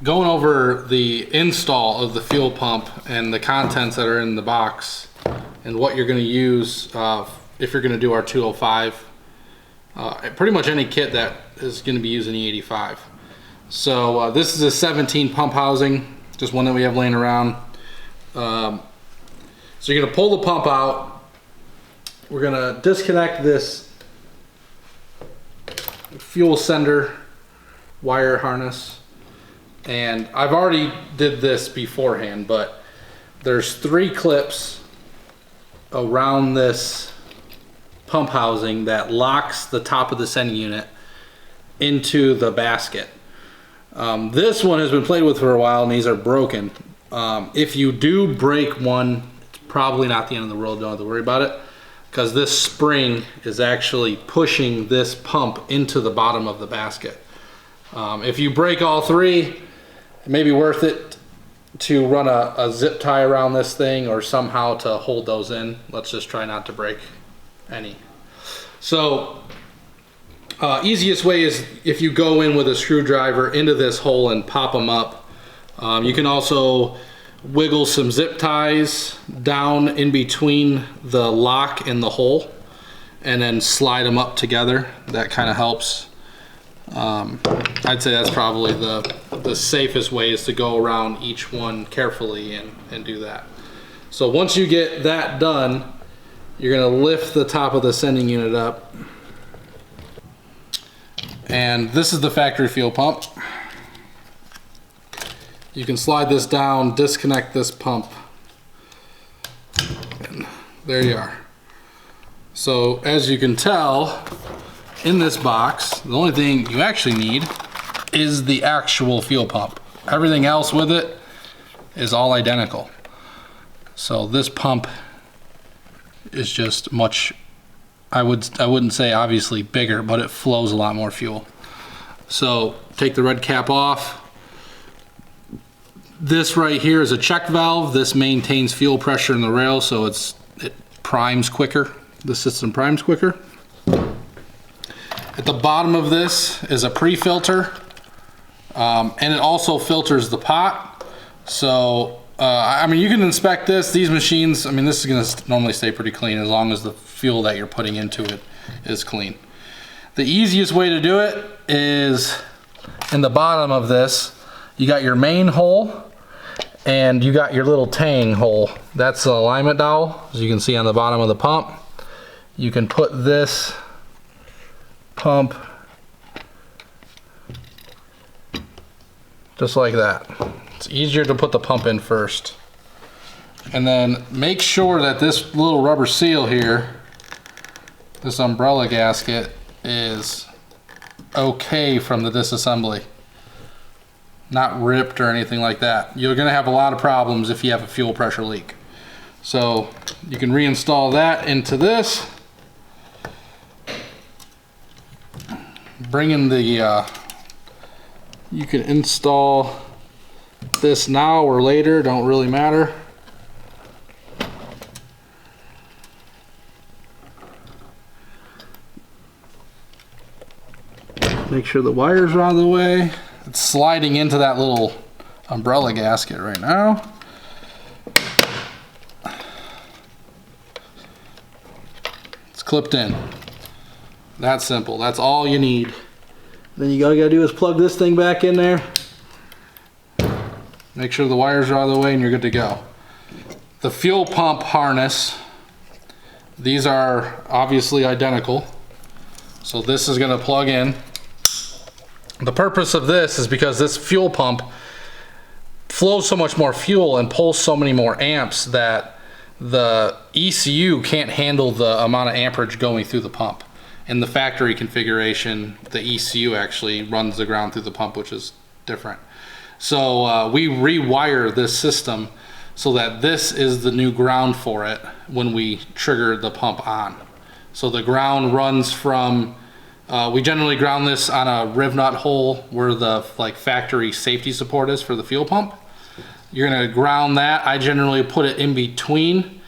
going over the install of the fuel pump and the contents that are in the box and what you're going to use if you're going to do our 205. Pretty much any kit that is going to be using E85. So this is a 17 pump housing, just one that we have laying around. So you're going to pull the pump out. We're going to disconnect this fuel sender wire harness, and I've already did this beforehand, but there's 3 clips around this pump housing that locks the top of the sending unit into the basket. This one has been played with for a while and these are broken. If you do break one, it's probably not the end of the world, don't have to worry about it, because this spring is actually pushing this pump into the bottom of the basket. If you break all 3, it may be worth it to run a zip tie around this thing or somehow to hold those in. Let's just try not to break any. So easiest way is if you go in with a screwdriver into this hole and pop them up. You can also wiggle some zip ties down in between the lock and the hole and then slide them up together. That kind of helps. I'd say that's probably the safest way, is to go around each one carefully and do that. So once you get that done, you're going to lift the top of the sending unit up, and this is the factory fuel pump. You can slide this down, disconnect this pump, and there you are. So as you can tell, in this box, the only thing you actually need is the actual fuel pump. Everything else with it is all identical. So this pump is just much, I wouldn't say obviously bigger, but it flows a lot more fuel. So take the red cap off. This right here is a check valve. This maintains fuel pressure in the rail, so it primes quicker. The system primes quicker. At the bottom of this is a pre-filter, and it also filters the pot. So I mean, you can inspect this. These machines, I mean, this is going to normally stay pretty clean as long as the fuel that you're putting into it is clean. The easiest way to do it is in the bottom of this. You got your main hole and you got your little tang hole. That's the alignment dowel, as you can see on the bottom of the pump. You can put this pump just like that. It's easier to put the pump in first. And then make sure that this little rubber seal here, this umbrella gasket, is okay from the disassembly. Not ripped or anything like that. You're gonna have a lot of problems if you have a fuel pressure leak. So you can reinstall that into this. Bring in the, you can install this now or later, don't really matter. Make sure the wires are out of the way. It's sliding into that little umbrella gasket right now. It's clipped in. That's simple. That's all you need. Then all you gotta do is plug this thing back in there. Make sure the wires are out of the way and you're good to go. The fuel pump harness, these are obviously identical. So this is gonna plug in. The purpose of this is because this fuel pump flows so much more fuel and pulls so many more amps that the ECU can't handle the amount of amperage going through the pump. In the factory configuration, the ECU actually runs the ground through the pump, which is different. So we rewire this system so that this is the new ground for it when we trigger the pump on. So the ground runs from, we generally ground this on a riv nut hole where the factory safety support is for the fuel pump. You're gonna ground that. I generally put it in between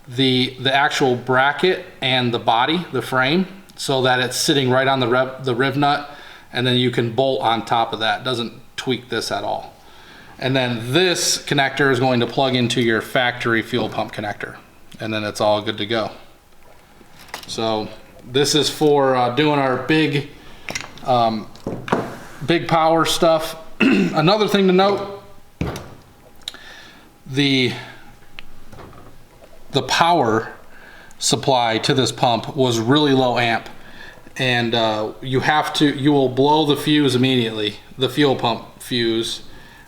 the actual bracket and the body, the frame, so that it's sitting right on the riv nut, and then you can bolt on top of that. It doesn't tweak this at all. And then this connector is going to plug into your factory fuel pump connector. And then it's all good to go. So this is for doing our big power stuff. Another thing to note, the power supply to this pump was really low amp, and you will blow the fuse immediately, the fuel pump fuse.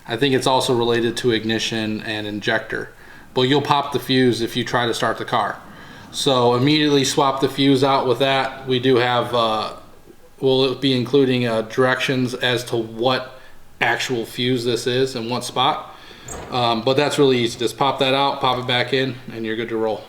I think it's also related to ignition and injector, but you'll pop the fuse if you try to start the car. So immediately swap the fuse out with that. We do have we'll be including directions as to what actual fuse this is and what spot, but that's really easy. Just pop that out, pop it back in, and you're good to roll.